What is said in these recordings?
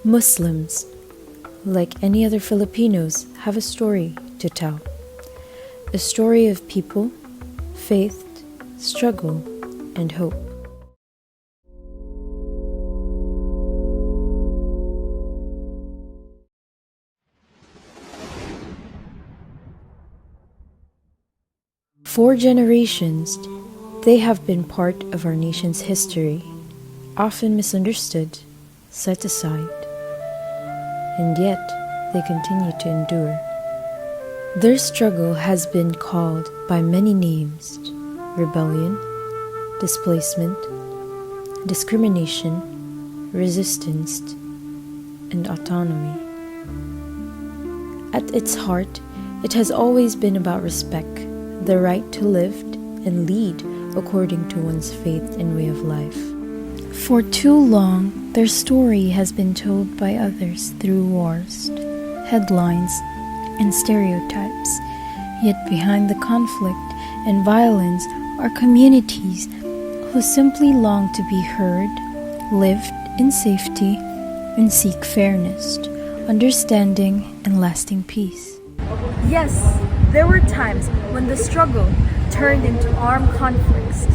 Muslims, like any other Filipinos, have a story to tell. A story of people, faith, struggle, and hope. For generations, they have been part of our nation's history, often misunderstood, set aside, and yet they continue to endure. Their struggle has been called by many names: rebellion, displacement, discrimination, resistance, and autonomy. At its heart, it has always been about respect, the right to live and lead according to one's faith and way of life. For too long, their story has been told by others through wars, headlines, and stereotypes. Yet behind the conflict and violence are communities who simply long to be heard, live in safety, and seek fairness, understanding, and lasting peace. Yes, there were times when the struggle turned into armed conflicts,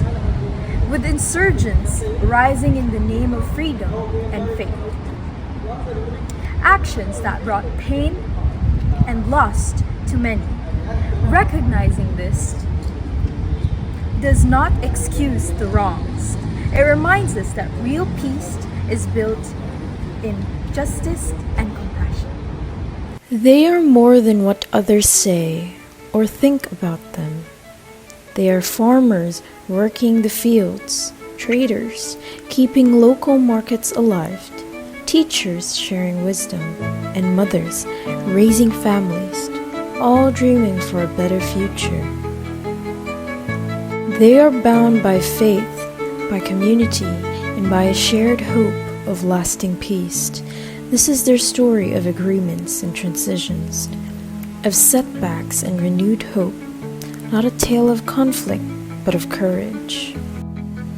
with insurgents rising in the name of freedom and faith. Actions that brought pain and loss to many. Recognizing this does not excuse the wrongs. It reminds us that real peace is built in justice and compassion. They are more than what others say or think about them. They are farmers working the fields, traders keeping local markets alive, teachers sharing wisdom, and mothers raising families, all dreaming for a better future. They are bound by faith, by community, and by a shared hope of lasting peace. This is their story of agreements and transitions, of setbacks and renewed hope, not a tale of conflict, but of courage.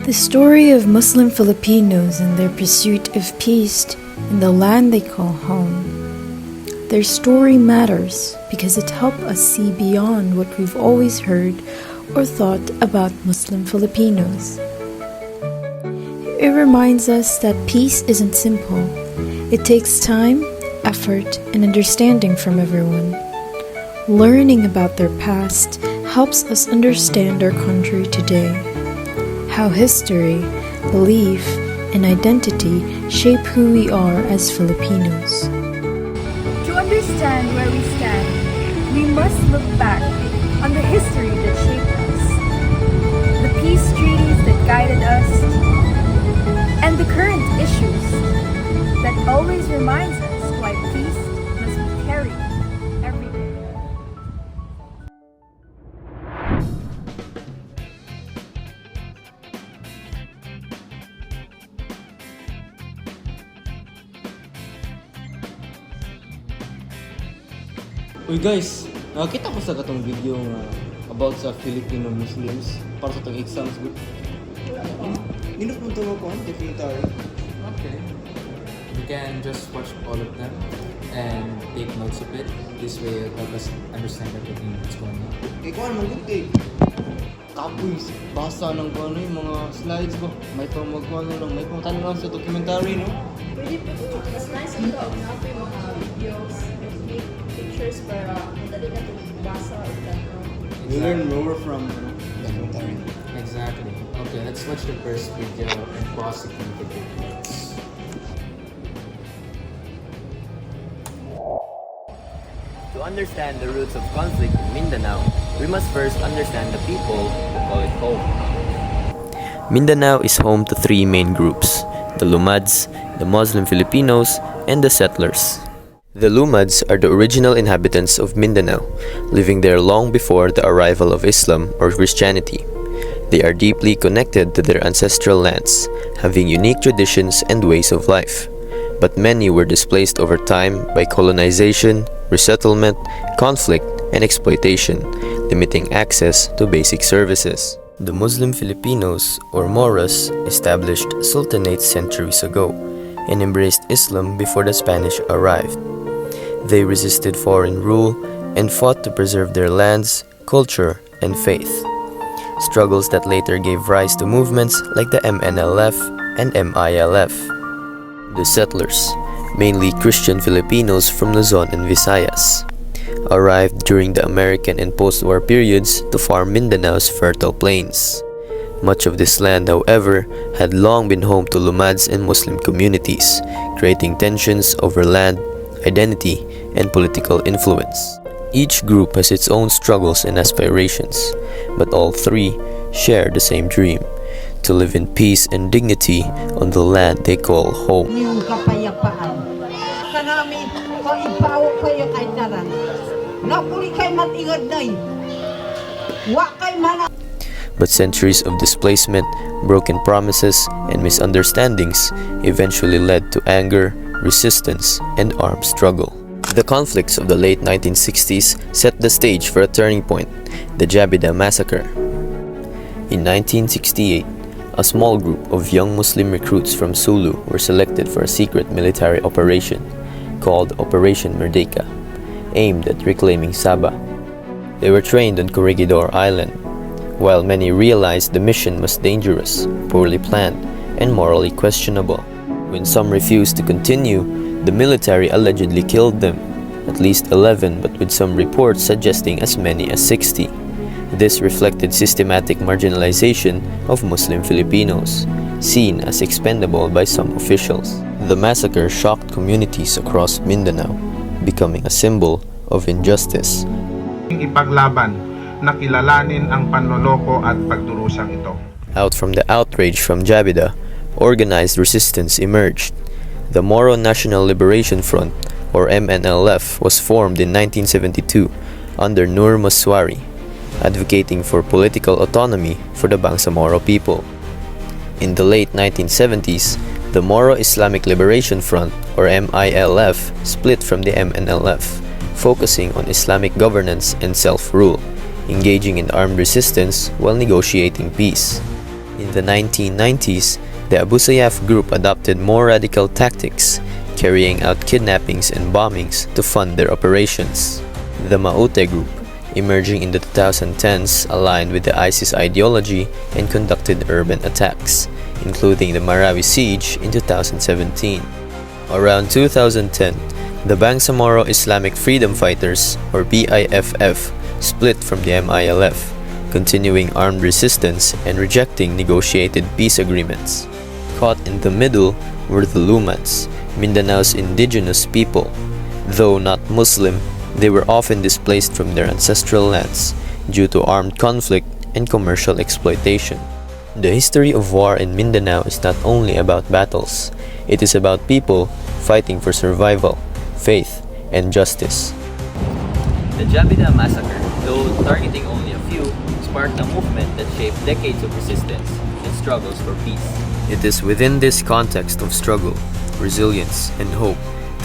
The story of Muslim Filipinos and their pursuit of peace in the land they call home. Their story matters because it helps us see beyond what we've always heard or thought about Muslim Filipinos. It reminds us that peace isn't simple. It takes time, effort, and understanding from everyone. Learning about their past helps us understand our country today, how history, belief, and identity shape who we are as Filipinos. To understand where we stand, we must look back on the history that shaped us, the peace treaties that guided us, and the current issues that always reminds us why peace must be carried every day. Uy guys, nakakita ko sa katong video nga about sa Filipino Muslims para sa itong exams group. Minute mo ito mo documentary. Okay. You can just watch all of them and take notes of it. This way it'll help us understand everything that's going on. Eh, kung ano, good day. Kapoy, basa ng kung ano yung mga slides ko. May pamagkuhan lang, may pangtanong lang sa documentary, no? Pwede po ito. Mas nice ito. Mga po yung mga videos, pictures para madali na ito basa o tanong. We learn more from documentary. Exactly. Okay, let's watch the first video and prosecute the videos. To understand the roots of conflict in Mindanao, we must first understand the people who call it home. Mindanao is home to three main groups: the Lumads, the Muslim Filipinos, and the settlers. The Lumads are the original inhabitants of Mindanao, living there long before the arrival of Islam or Christianity. They are deeply connected to their ancestral lands, having unique traditions and ways of life. But many were displaced over time by colonization, resettlement, conflict, and exploitation, limiting access to basic services. The Muslim Filipinos, or Moras, established sultanates centuries ago, and embraced Islam before the Spanish arrived. They resisted foreign rule and fought to preserve their lands, culture, and faith. Struggles that later gave rise to movements like the MNLF and MILF. The settlers, mainly Christian Filipinos from Luzon and Visayas, arrived during the American and post-war periods to farm Mindanao's fertile plains. Much of this land, however, had long been home to Lumads and Muslim communities, creating tensions over land, identity, and political influence. Each group has its own struggles and aspirations, but all three share the same dream: to live in peace and dignity on the land they call home. Yung kapayapaan. Kanami, kung ipaw kayo kay taran. Napuli kay matingad na Wa kay mana. But centuries of displacement, broken promises, and misunderstandings eventually led to anger, resistance, and armed struggle. The conflicts of the late 1960s set the stage for a turning point, the Jabida Massacre. In 1968, a small group of young Muslim recruits from Sulu were selected for a secret military operation called Operation Merdeka, aimed at reclaiming Sabah. They were trained on Corregidor Island. While many realized the mission was dangerous, poorly planned, and morally questionable. When some refused to continue, the military allegedly killed them, at least 11, but with some reports suggesting as many as 60. This reflected systematic marginalization of Muslim Filipinos, seen as expendable by some officials. The massacre shocked communities across Mindanao, becoming a symbol of injustice. Ipaglaban na kilalanin ang panloloko at pagdurusang ito. Out from the outrage from Jabida, organized resistance emerged. The Moro National Liberation Front, or MNLF, was formed in 1972 under Nur Maswari, advocating for political autonomy for the Bangsamoro people. In the late 1970s, the Moro Islamic Liberation Front, or MILF, split from the MNLF, focusing on Islamic governance and self-rule, engaging in armed resistance while negotiating peace. In the 1990s, the Abu Sayyaf group adopted more radical tactics, carrying out kidnappings and bombings to fund their operations. The Maute group, emerging in the 2010s, aligned with the ISIS ideology and conducted urban attacks, including the Marawi siege in 2017. Around 2010, the Bangsamoro Islamic Freedom Fighters, or BIFF, split from the MILF, continuing armed resistance and rejecting negotiated peace agreements. Caught in the middle were the Lumads, Mindanao's indigenous people. Though not Muslim, they were often displaced from their ancestral lands due to armed conflict and commercial exploitation. The history of war in Mindanao is not only about battles, it is about people fighting for survival, faith, and justice. The Jabida Massacre, though targeting only a few, sparked a movement that shaped decades of resistance and struggles for peace. It is within this context of struggle, resilience, and hope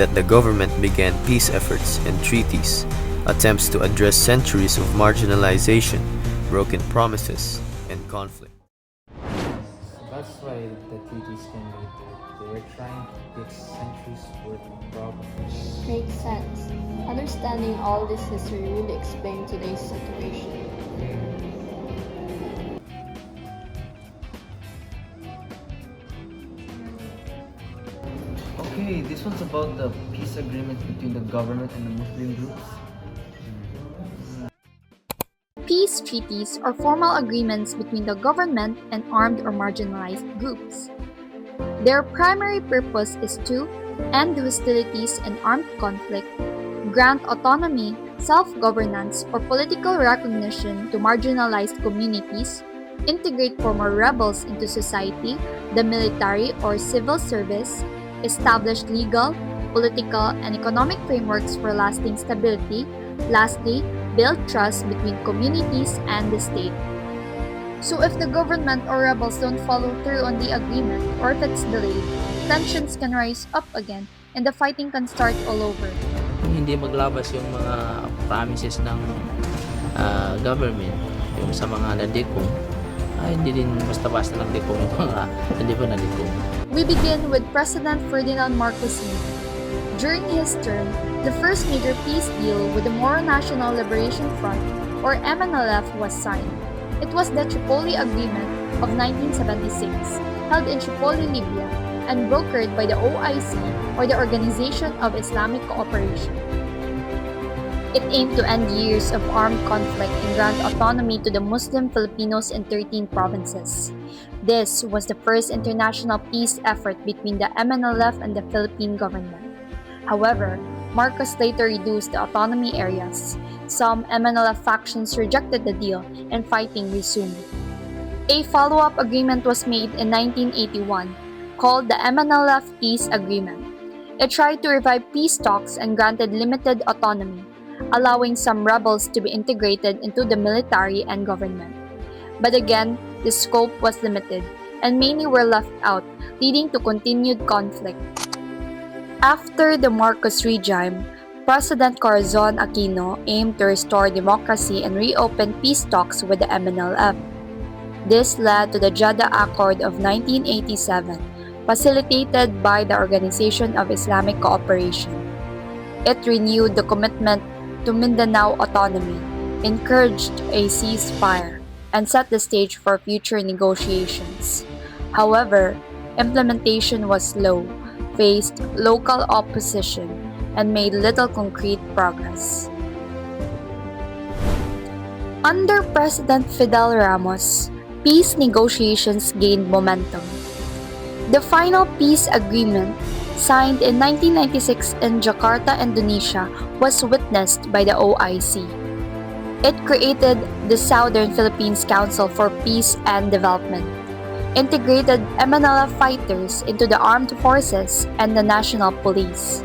that the government began peace efforts and treaties, attempts to address centuries of marginalization, broken promises, and conflict. That's why the treaties came later. They were trying to fix centuries worth of problems. Makes sense. Understanding all this history really explains today's situation. Okay, this one's about the peace agreement between the government and the Muslim groups. Peace treaties are formal agreements between the government and armed or marginalized groups. Their primary purpose is to end hostilities and armed conflict, grant autonomy, self-governance, or political recognition to marginalized communities, integrate former rebels into society, the military or civil service, establish legal, political, and economic frameworks for lasting stability, lastly, build trust between communities and the state. So if the government or rebels don't follow through on the agreement, or if it's delayed, tensions can rise up again and the fighting can start all over. Kung hindi maglabas yung mga promises ng government, yung sa mga nadikong, ay hindi din basta-basta nagdikong yung mga hindi pa nadikong. We begin with President Ferdinand Marcos Sr. During his term, the first major peace deal with the Moro National Liberation Front, or MNLF, was signed. It was the Tripoli Agreement of 1976, held in Tripoli, Libya, and brokered by the OIC, or the Organization of Islamic Cooperation. It aimed to end years of armed conflict and grant autonomy to the Muslim Filipinos in 13 provinces. This was the first international peace effort between the MNLF and the Philippine government. However, Marcos later reduced the autonomy areas. Some MNLF factions rejected the deal and fighting resumed. A follow-up agreement was made in 1981 called the MNLF Peace Agreement. It tried to revive peace talks and granted limited autonomy, allowing some rebels to be integrated into the military and government. But again, the scope was limited, and many were left out, leading to continued conflict. After the Marcos regime, President Corazon Aquino aimed to restore democracy and reopen peace talks with the MNLF. This led to the Jeddah Accord of 1987, facilitated by the Organization of Islamic Cooperation. It renewed the commitment to Mindanao autonomy, encouraged a ceasefire, and set the stage for future negotiations. However, implementation was slow, faced local opposition, and made little concrete progress. Under President Fidel Ramos, peace negotiations gained momentum. The final peace agreement, signed in 1996 in Jakarta, Indonesia, was witnessed by the OIC. It created the Southern Philippines Council for Peace and Development, integrated MNLF fighters into the armed forces and the national police,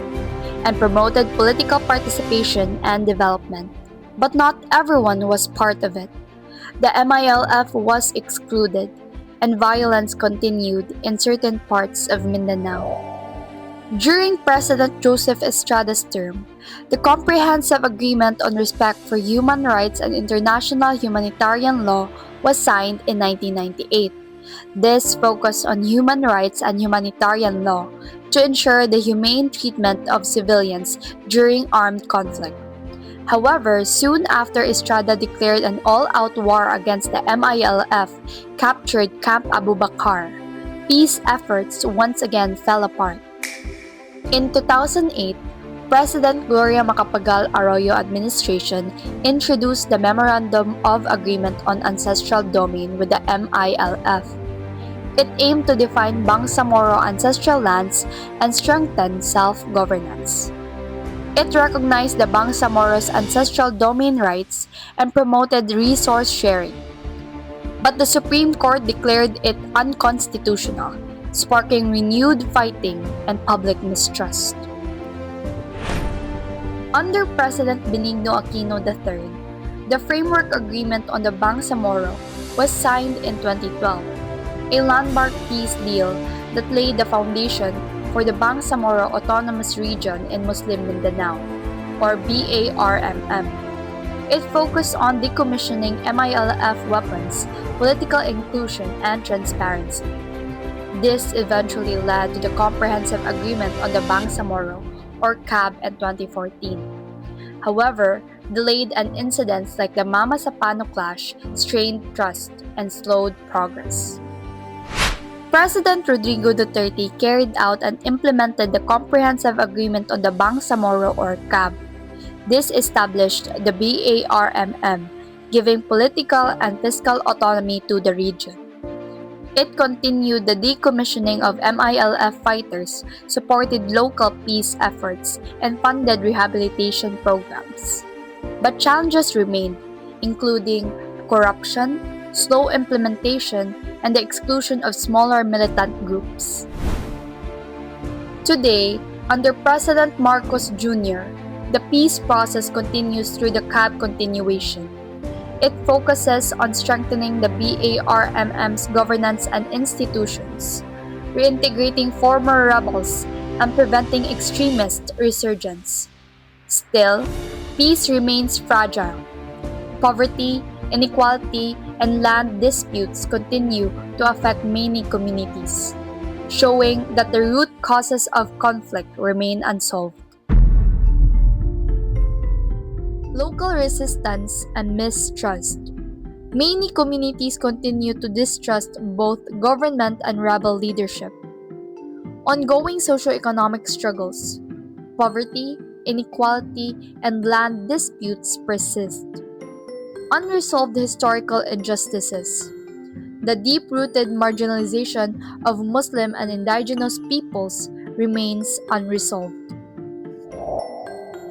and promoted political participation and development. But not everyone was part of it. The MILF was excluded, and violence continued in certain parts of Mindanao. During President Joseph Estrada's term, the Comprehensive Agreement on Respect for Human Rights and International Humanitarian Law was signed in 1998. This focused on human rights and humanitarian law to ensure the humane treatment of civilians during armed conflict. However, soon after Estrada declared an all-out war against the MILF, captured Camp Abu Bakar, peace efforts once again fell apart. In 2008, President Gloria Macapagal Arroyo administration introduced the Memorandum of Agreement on Ancestral Domain with the MILF. It aimed to define Bangsamoro ancestral lands and strengthen self-governance. It recognized the Bangsamoro's ancestral domain rights and promoted resource sharing. But the Supreme Court declared it unconstitutional, sparking renewed fighting and public mistrust. Under President Benigno Aquino III, the Framework Agreement on the Bangsamoro was signed in 2012, a landmark peace deal that laid the foundation for the Bangsamoro Autonomous Region in Muslim Mindanao, or BARMM. It focused on decommissioning MILF weapons, political inclusion, and transparency. This eventually led to the Comprehensive Agreement on the Bangsamoro, or CAB, in 2014. However, delayed and incidents like the Mama Sapano clash strained trust and slowed progress. President Rodrigo Duterte carried out and implemented the Comprehensive Agreement on the Bangsamoro, or CAB. This established the BARMM, giving political and fiscal autonomy to the region. It continued the decommissioning of MILF fighters, supported local peace efforts, and funded rehabilitation programs. But challenges remained, including corruption, slow implementation, and the exclusion of smaller militant groups. Today, under President Marcos Jr., the peace process continues through the CAB continuation. It focuses on strengthening the BARMM's governance and institutions, reintegrating former rebels, and preventing extremist resurgence. Still, peace remains fragile. Poverty, inequality, and land disputes continue to affect many communities. showing that the root causes of conflict remain unsolved. Local resistance and mistrust. Many communities continue to distrust both government and rebel leadership. Ongoing socio-economic struggles, poverty, inequality, and land disputes persist. Unresolved historical injustices. The deep-rooted marginalization of Muslim and indigenous peoples remains unresolved.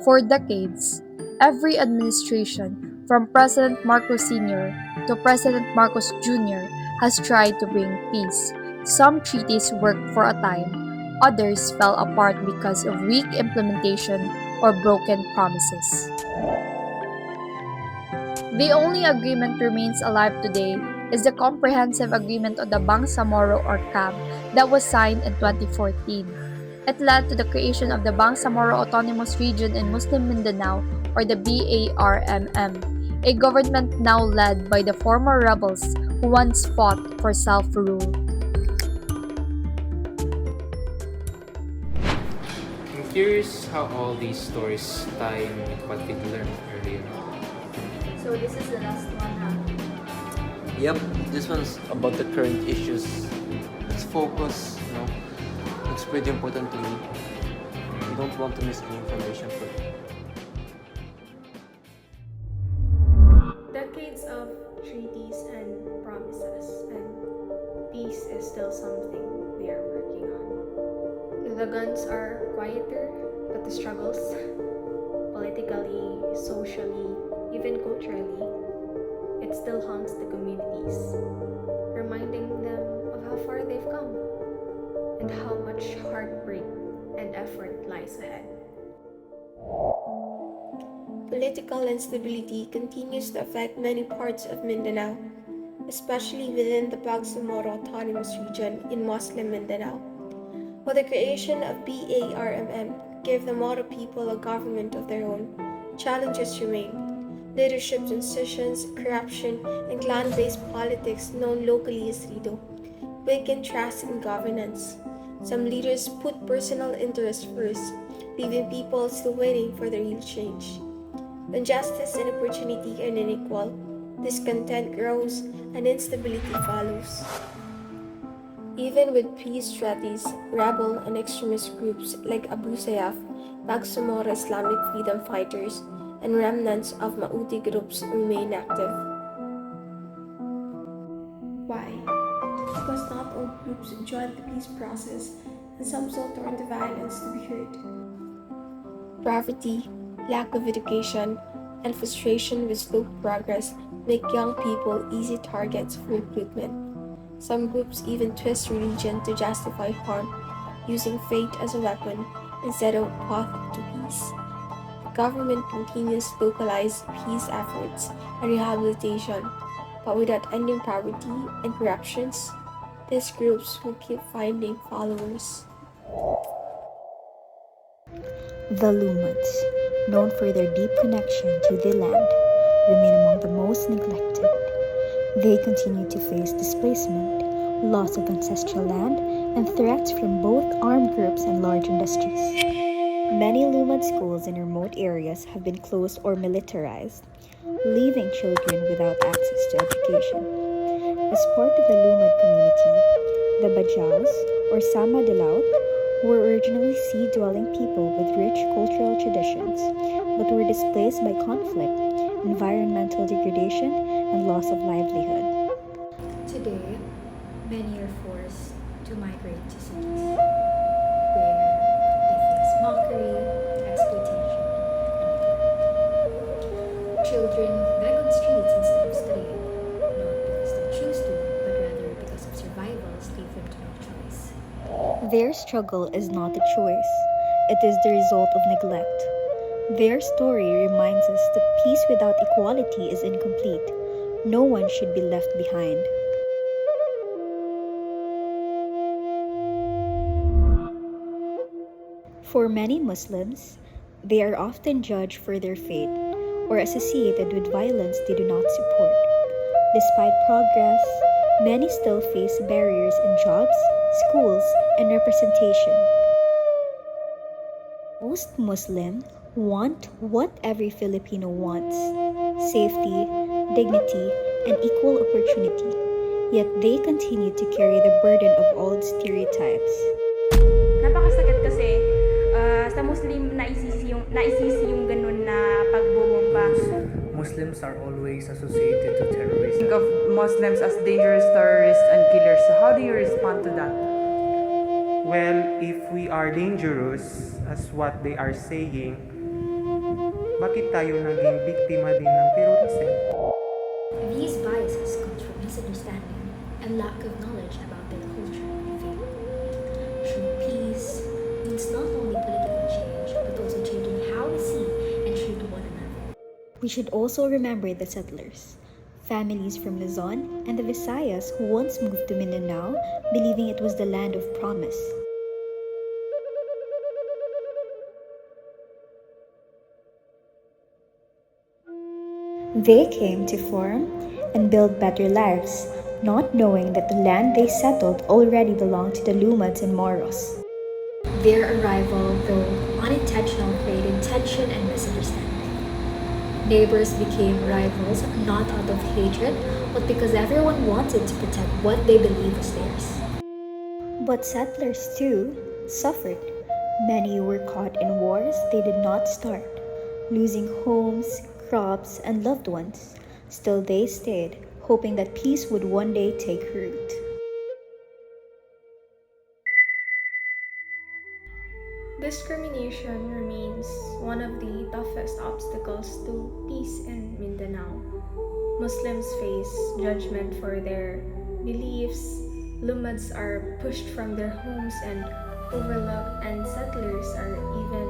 For decades, every administration, from President Marcos Sr. to President Marcos Jr., has tried to bring peace. Some treaties worked for a time, others fell apart because of weak implementation or broken promises. The only agreement remains alive today is the Comprehensive Agreement on the Bangsamoro or CAB that was signed in 2014. It led to the creation of the Bangsamoro Autonomous Region in Muslim Mindanao or the BARMM, a government now led by the former rebels who once fought for self-rule. I'm curious how all these stories tie in with what we learned earlier. So this is the last one, huh? Yep, this one's about the current issues. Let's focus, It's pretty important to me. We don't want to miss any information for Decades of treaties and promises, and peace is still something we are working on. The guns are quieter, but the struggles, politically, socially, even culturally, it still haunts the communities, reminding them of how far they've come and how much heartbreak and effort lies ahead. Political instability continues to affect many parts of Mindanao, especially within the Bangsamoro Autonomous Region in Muslim Mindanao. While the creation of BARMM gave the Moro people a government of their own, challenges remain. Leadership transitions, corruption, and clan-based politics known locally as Rido weaken trust in governance. Some leaders put personal interest first, leaving people still waiting for the real change. When justice and opportunity are unequal, discontent grows and instability follows. Even with peace treaties, rebel and extremist groups like Abu Sayyaf, Bangsamoro Islamic Freedom Fighters, and remnants of Mauti groups remain active. Why? Because not all groups joined the peace process, and some still turn to violence to be heard. Poverty, lack of education, and frustration with slow progress make young people easy targets for recruitment. Some groups even twist religion to justify harm, using faith as a weapon instead of a path to peace. The government continues to localize peace efforts and rehabilitation, but without ending poverty and corruptions, these groups will keep finding followers. The Lumads, known for their deep connection to the land, remain among the most neglected. They continue to face displacement, loss of ancestral land, and threats from both armed groups and large industries. Many Lumad schools in remote areas have been closed or militarized, leaving children without access to education. As part of the Lumad community, the Bajaus, or Sama de Laut, were originally sea-dwelling people with rich cultural traditions, but were displaced by conflict, environmental degradation, and loss of livelihood. Today, many are forced to migrate to cities, where they face mockery, exploitation, and neglect. Children beg on streets instead of studying, not because they choose to, but rather because of survival's leave them to no choice. Their struggle is not a choice, it is the result of neglect. Their story reminds us that peace without equality is incomplete. No one should be left behind. For many Muslims, they are often judged for their faith or associated with violence they do not support. Despite progress, many still face barriers in jobs, schools, and representation. Most Muslims want what every Filipino wants: safety, dignity, and equal opportunity. Yet they continue to carry the burden of old stereotypes. Napakasakit kasi sa Muslim naisisi yung ganun na pagbobomba. Muslims are always associated to terrorism. Think of Muslims as dangerous terrorists and killers. So how do you respond to that? Well, if we are dangerous, as what they are saying, bakit tayo naging biktima din ng terrorism? These biases come from misunderstanding and lack of knowledge about their culture and faith. True peace means not only political change, but also changing how we see and treat one another. We should also remember the settlers, families from Luzon and the Visayas who once moved to Mindanao, believing it was the land of promise. They came to farm and build better lives, not knowing that the land they settled already belonged to the Lumads and Moros. Their arrival, though unintentional, created tension and misunderstanding. Neighbors became rivals not out of hatred, but because everyone wanted to protect what they believed was theirs. But settlers too suffered. Many were caught in wars they did not start, losing homes, crops, and loved ones. Still they stayed, hoping that peace would one day take root. Discrimination remains one of the toughest obstacles to peace in Mindanao. Muslims face judgment for their beliefs, Lumads are pushed from their homes and overlooked, and settlers are even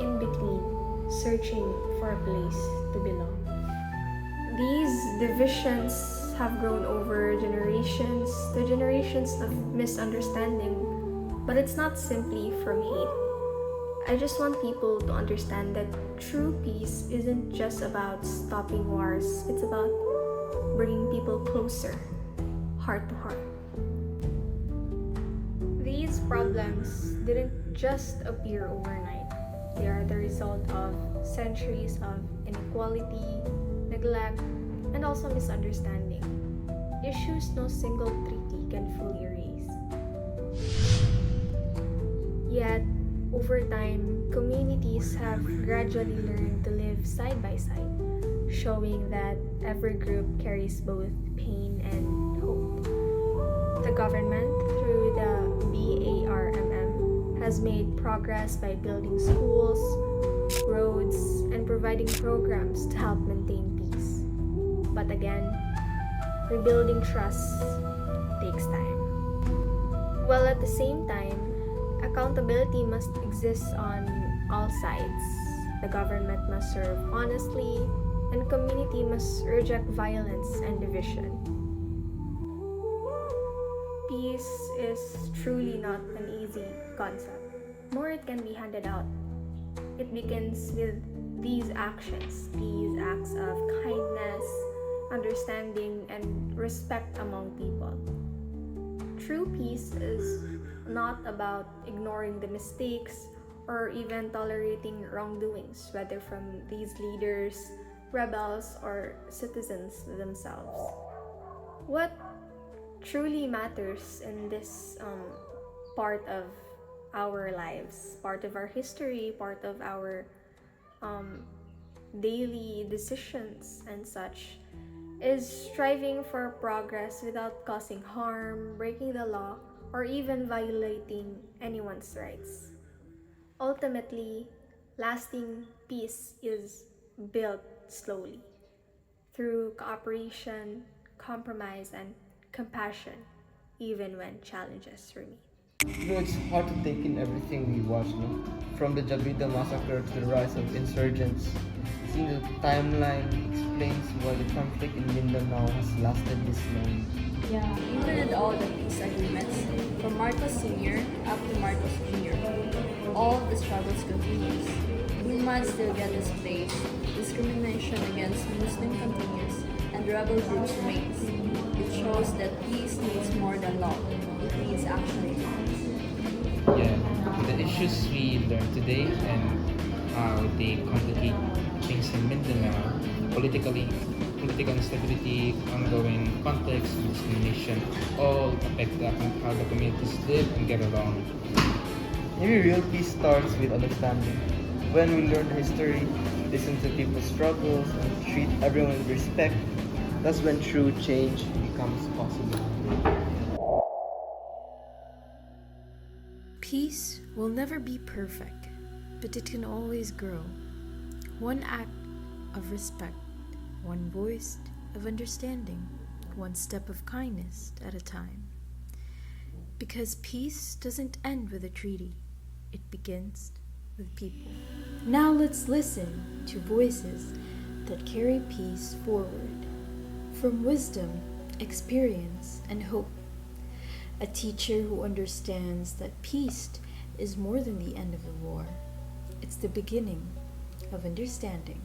in between, searching for a place to belong. These divisions have grown over generations to generations of misunderstanding, but it's not simply from hate. I just want people to understand that true peace isn't just about stopping wars, it's about bringing people closer, heart to heart. These problems didn't just appear overnight. They are the result of centuries of inequality, neglect, and also misunderstanding. Issues no single treaty can fully erase. Yet, over time, communities have gradually learned to live side by side, showing that every group carries both pain and hope. The government, through the BARMM, has made progress by building schools, roads, and providing programs to help maintain peace. But again, rebuilding trust takes time. While at the same time, accountability must exist on all sides. The government must serve honestly, and community must reject violence and division. Peace is truly not an easy concept, nor it can be handed out. It begins with these actions, these acts of kindness, understanding, and respect among people. True peace is not about ignoring the mistakes or even tolerating wrongdoings, whether from these leaders, rebels, or citizens themselves. What truly matters in this part of our lives, part of our history, part of our daily decisions and such, is striving for progress without causing harm, breaking the law, or even violating anyone's rights. Ultimately, lasting peace is built slowly through cooperation, compromise, and compassion, even when challenges remain. It's hard to take in everything we watch, no? From the Jabida massacre to the rise of insurgents. Seeing the timeline explains why the conflict in Mindanao has lasted this long. Yeah, even with all the peace agreements, from Marcos Sr. up to Marcos Jr., all of the struggles continues. Lumads still get displaced, discrimination against Muslim continues, and and rebel groups remains. It shows that peace needs more than law. It needs action. Yeah, the issues we learned today and how they complicate things in Mindanao, political instability, ongoing conflicts, and discrimination, all affect how the communities live and get along. Maybe real peace starts with understanding. When we learn history, listen to people's struggles, and treat everyone with respect, that's when true change becomes possible. Peace will never be perfect, but it can always grow. One act of respect, one voice of understanding, one step of kindness at a time. Because peace doesn't end with a treaty, it begins with people. Now let's listen to voices that carry peace forward. From wisdom, experience, and hope. A teacher who understands that peace is more than the end of the war. It's the beginning of understanding.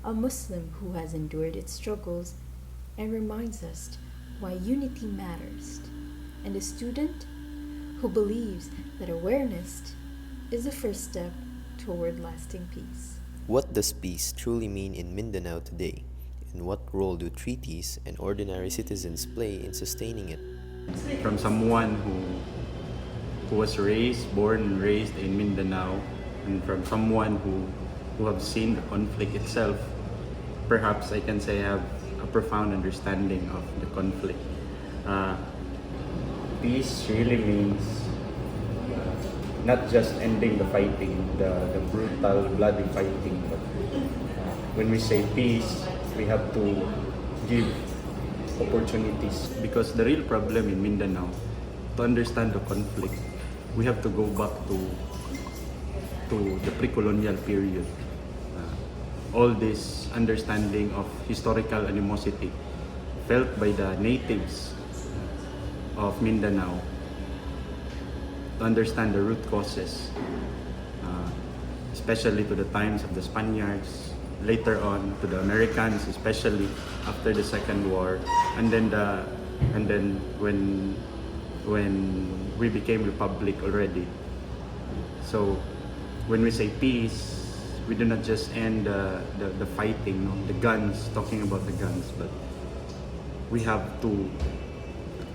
A Muslim who has endured its struggles and reminds us why unity matters. And a student who believes that awareness is the first step toward lasting peace. What does peace truly mean in Mindanao today? And what role do treaties and ordinary citizens play in sustaining it? From someone who was born and raised in Mindanao, and from someone who have seen the conflict itself, perhaps I can say I have a profound understanding of the conflict. Peace really means not just ending the fighting, the brutal, bloody fighting, but when we say peace, we have to give opportunities. Because the real problem in Mindanao, to understand the conflict, we have to go back to the pre-colonial period. All this understanding of historical animosity felt by the natives of Mindanao, to understand the root causes, especially to the times of the Spaniards, later on to the Americans, especially after the Second War, and then when we became republic already. So when we say peace, we do not just end the fighting, the guns, talking about the guns, but we have to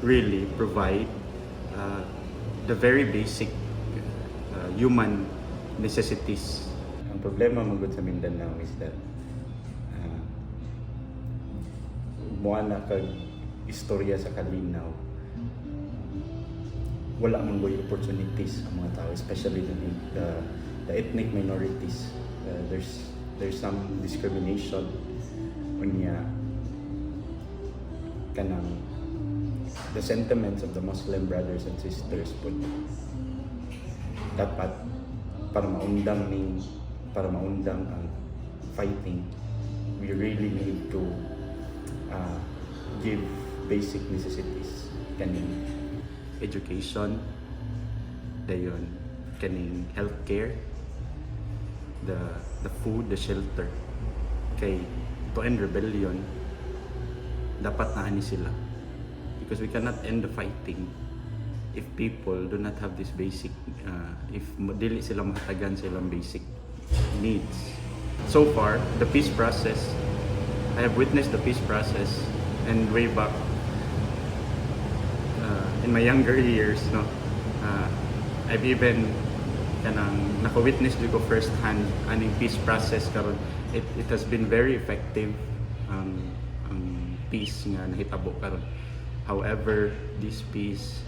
really provide the very basic human necessities. Ang problema magod sa Mindanao is that muha na kag istorya sa kalinaw, wala man boy opportunities ang mga tao, especially the ethnic minorities. There's some discrimination unya kanang the sentiments of the Muslim brothers and sisters po dapat para maundang ang fighting, we really need to give basic necessities, kaning education, dayon kaning healthcare, the food, the shelter. Kay to end rebellion, dapat naani sila, because we cannot end the fighting if people do not have this basic, if dili sila mahatagan silang basic needs. So far, the peace process, I have witnessed the peace process, and way back in my younger years, no, I've even naka-witness ko first hand aning peace process karon. It has been very effective ang peace nga nahitabo karon. However, this peace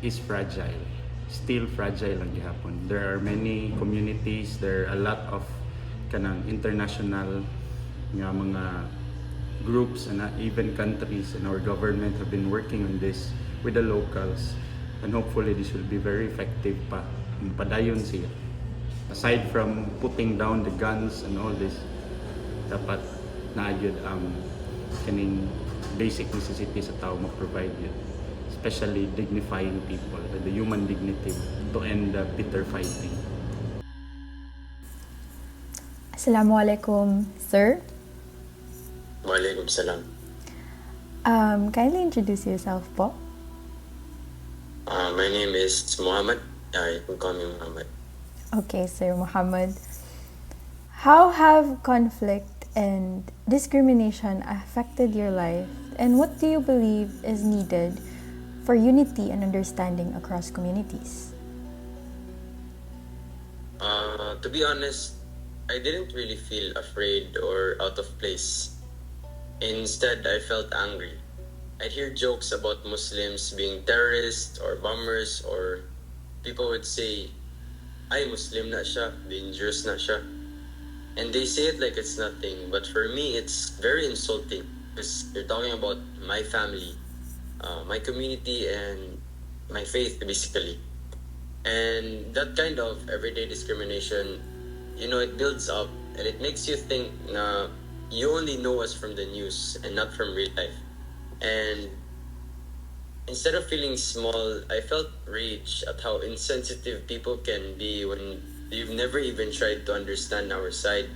is fragile. Still fragile ang gihapon. There are many communities, there are a lot of kanang international nga mga groups and even countries, and our government have been working on this with the locals, and hopefully this will be very effective pa. Padayon siya. Aside from putting down the guns and all this, dapat naayod ang kaning basic necessities sa tao ma-provide yun. Especially dignifying people, the human dignity, to end the bitter fighting. Assalamualaikum, sir. Walaikum salam. Kindly introduce yourself po. My name is Muhammad. You can call me Muhammad. Okay, Sir Muhammad. How have conflict and discrimination affected your life, and what do you believe is needed for unity and understanding across communities? To be honest, I didn't really feel afraid or out of place. Instead, I felt angry. I'd hear jokes about Muslims being terrorists or bombers, or people would say, "Ay, Muslim na siya, dangerous na siya." And they say it like it's nothing, but for me, it's very insulting because you're talking about my family, my community, and my faith, basically. And that kind of everyday discrimination, it builds up and it makes you think na you only know us from the news and not from real life. And instead of feeling small, I felt rage at how insensitive people can be when you've never even tried to understand our side.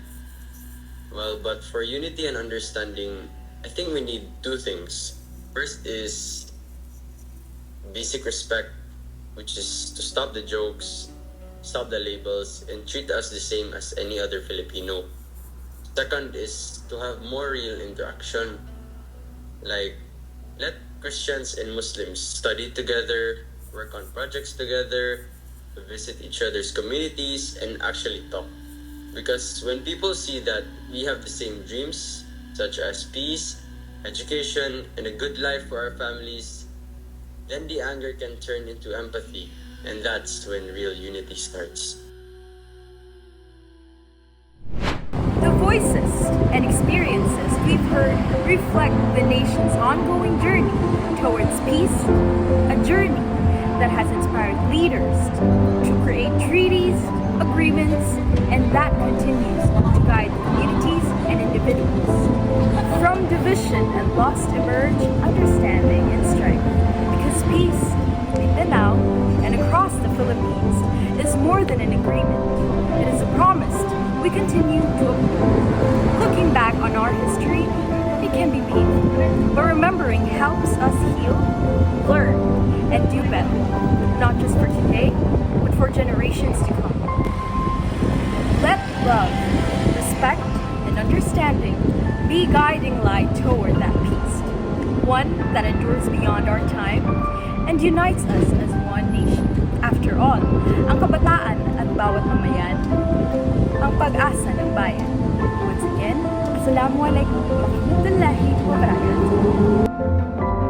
Well, but for unity and understanding, I think we need two things. First is basic respect, which is to stop the jokes, stop the labels, and treat us the same as any other Filipino. Second is to have more real interaction. Like, let Christians and Muslims study together, work on projects together, visit each other's communities, and actually talk. Because when people see that we have the same dreams, such as peace, education, and a good life for our families, then the anger can turn into empathy, and that's when real unity starts. The voices and experiences we've heard reflect the nation's ongoing journey towards peace, a journey that has inspired leaders to create treaties, agreements, and that continues to guide communities and individuals. From division and loss emerge understanding and strength, because peace in Mindanao and across the Philippines is more than an agreement. It is a promise we continue to uphold. Looking back on our history, it can be painful, but remembering helps us heal, learn, and do better, not just for today, but for generations to come. Let love, respect, and understanding be guiding light toward that peace, one that endures beyond our time and unites us as one nation. After all, ang kabataan at bawat mamayan, ang pag-asa ng bayan. Once again, Assalamualaikum warahmatullahi wabarakatuh.